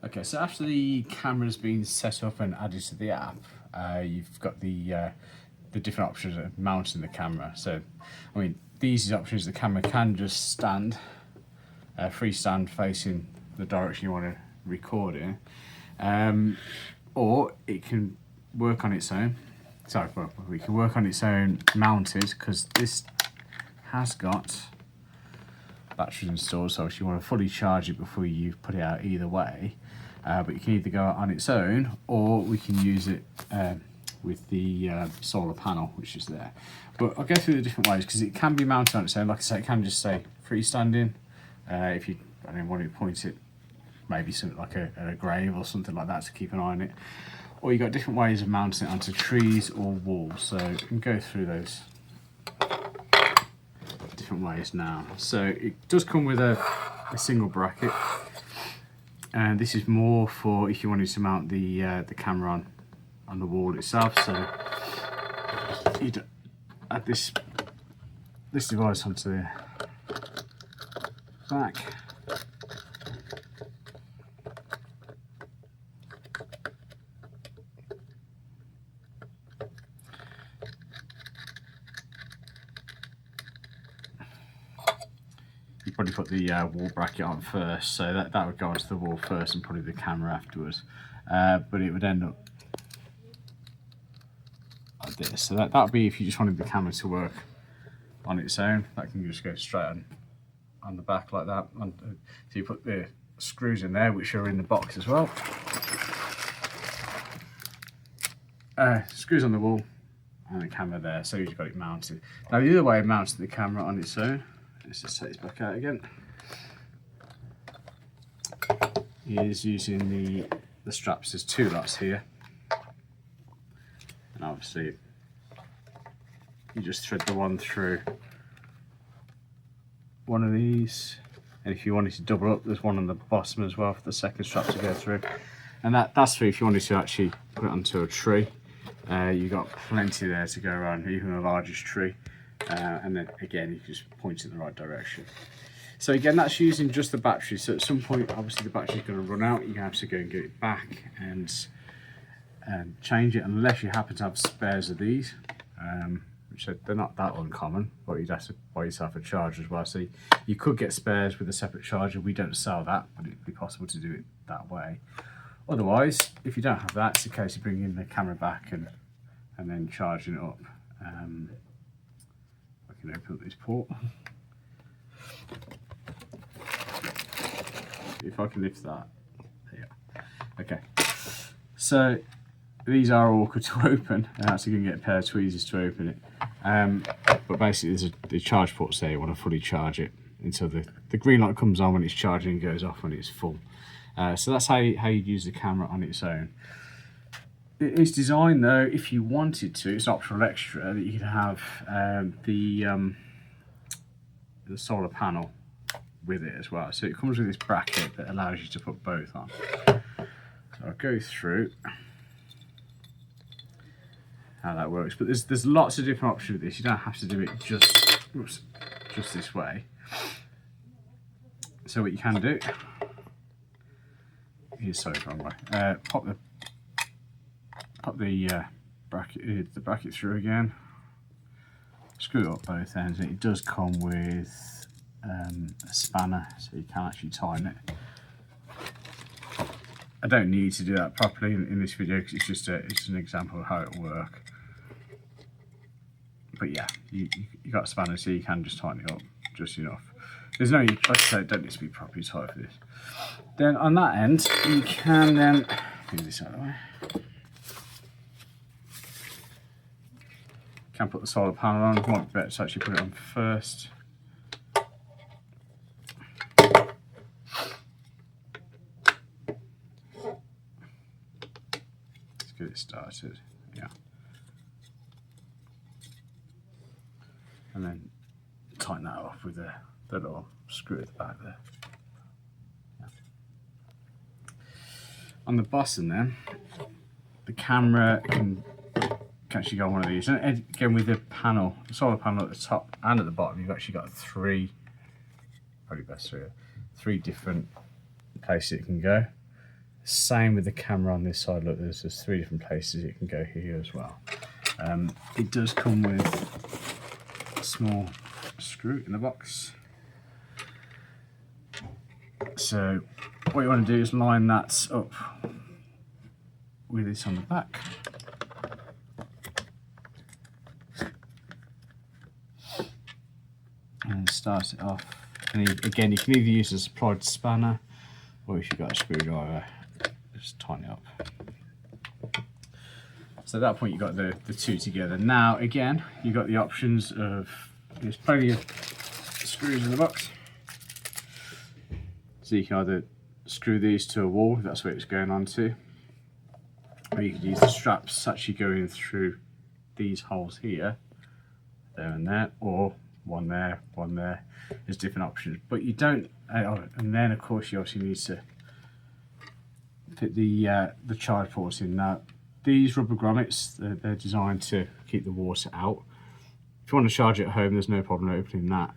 Okay, so after the camera's been set up and added to the app, you've got the different options of mounting the camera. So, I mean, the easiest option is the camera can just stand, freestand facing the direction you want to record in, or it can work on its own. Sorry, well, we can work on its own mounted, because this has got batteries installed, so if you want to fully charge it before you put it out, either way. But you can either go on its own, or we can use it with the solar panel, which is there. But I'll go through the different ways, because it can be mounted on its own. Like I say, it can just say freestanding. If you want to point it maybe something like a grave or something like that to keep an eye on it. Or you've got different ways of mounting it onto trees or walls. So you can go through those different ways now. So it does come with a single bracket, and this is more for if you wanted to mount the camera on the wall itself. So you'd add this device onto the back. You probably put the wall bracket on first, so that would go onto the wall first and probably the camera afterwards. But it would end up like this. So that would be if you just wanted the camera to work on its own. That can just go straight on the back like that. So you put the screws in there, which are in the box as well. Screws on the wall and the camera there, so you've got it mounted. Now the other way of mounting the camera on its own, let's just take this back out again, is using the straps. There's two lots here, and obviously you just thread the one through one of these, and if you wanted to double up, there's one on the bottom as well for the second strap to go through, and that's for if you wanted to actually put it onto a tree. You've got plenty there to go around, even the largest tree, and then again you just point in the right direction. So again, that's using just the battery. So at some point, obviously the battery's going to run out. You have to go and get it back and change it, unless you happen to have spares of these, which they're not that uncommon, but you'd have to buy yourself a charger as well. So you could get spares with a separate charger. We don't sell that, but it'd be possible to do it that way. Otherwise, if you don't have that, it's a case of bringing the camera back and then charging it up. I can open up this port. If I can lift that, there. Okay. So these are awkward to open. I'm actually going to get a pair of tweezers to open it. But basically, there's the charge ports there. You want to fully charge it until the green light comes on when it's charging and goes off when it's full. So that's how you use the camera on its own. It is designed though, if you wanted to, it's optional extra, that you could have the solar panel with it as well. So it comes with this bracket that allows you to put both on. So I'll go through how that works, but there's lots of different options with this. You don't have to do it just this way. So what you can do, sorry, wrong way. Pop the bracket through again. Screw up both ends. It does come with a spanner, so you can actually tighten it. I don't need to do that properly in this video because it's an example of how it will work. But yeah, you got a spanner, so you can just tighten it up just enough. There's no, like I said, it don't need to be properly tight for this. Then on that end, you can then move this out of the way. You can put the solar panel on. It might be better to actually put it on first. Let's get it started. Yeah. And then tighten that off with the little screw at the back there. Yeah. On the bottom then, the camera can actually go on one of these. And again, with the panel, the solar panel at the top and at the bottom, you've actually got three different places it can go. Same with the camera on this side. Look, there's just 3 different places it can go here as well. It does come with a small screw in the box. So what you want to do is line that up with this on the back. And start it off. And again, you can either use a supplied spanner, or if you've got a screwdriver, just tighten it up. So at that point you've got the 2 together. Now again, you've got the options of, there's plenty of screws in the box. So you can either screw these to a wall, if that's where it's going on to, or you could use the straps actually going through these holes here, there and there, or one there, one there. There's different options, but you don't, and then of course you obviously need to fit the charge ports in. Now these rubber grommets, they're designed to keep the water out. If you want to charge it at home, there's no problem opening that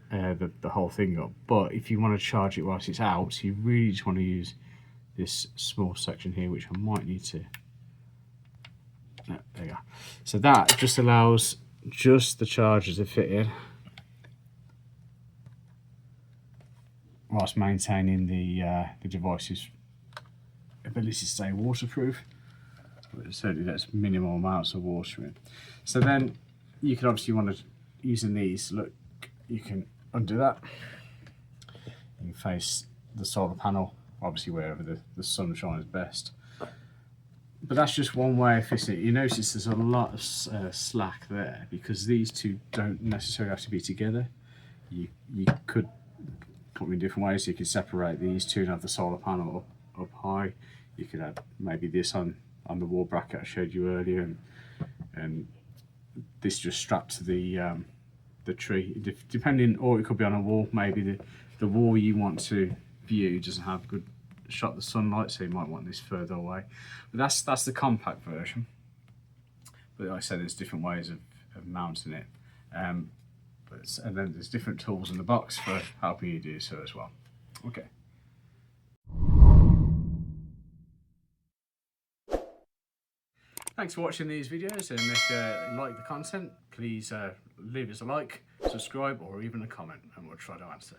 the whole thing up. But if you want to charge it whilst it's out, you really just want to use this small section here, which I might need to. No, there you go. So that just allows just the charger to fit in, whilst maintaining the device's ability to stay waterproof. But it certainly lets minimal amounts of water in. So then you can obviously want to, using these, look, you can undo that. You can face the solar panel, obviously wherever the sun shines best. But that's just one way of fixing it. You notice there's a lot of slack there, because these 2 don't necessarily have to be together. You could put them in different ways. You could separate these 2 and have the solar panel up high. You could have maybe this on the wall bracket I showed you earlier, and this just strapped to the tree, depending, or it could be on a wall. Maybe the wall you want to view doesn't have good shot of the sunlight, so you might want this further away. But that's the compact version. But like I said, there's different ways of mounting it, and then there's different tools in the box for helping you do so as well. Okay. Thanks for watching these videos, and if you like the content, please leave us a like, subscribe, or even a comment, and we'll try to answer.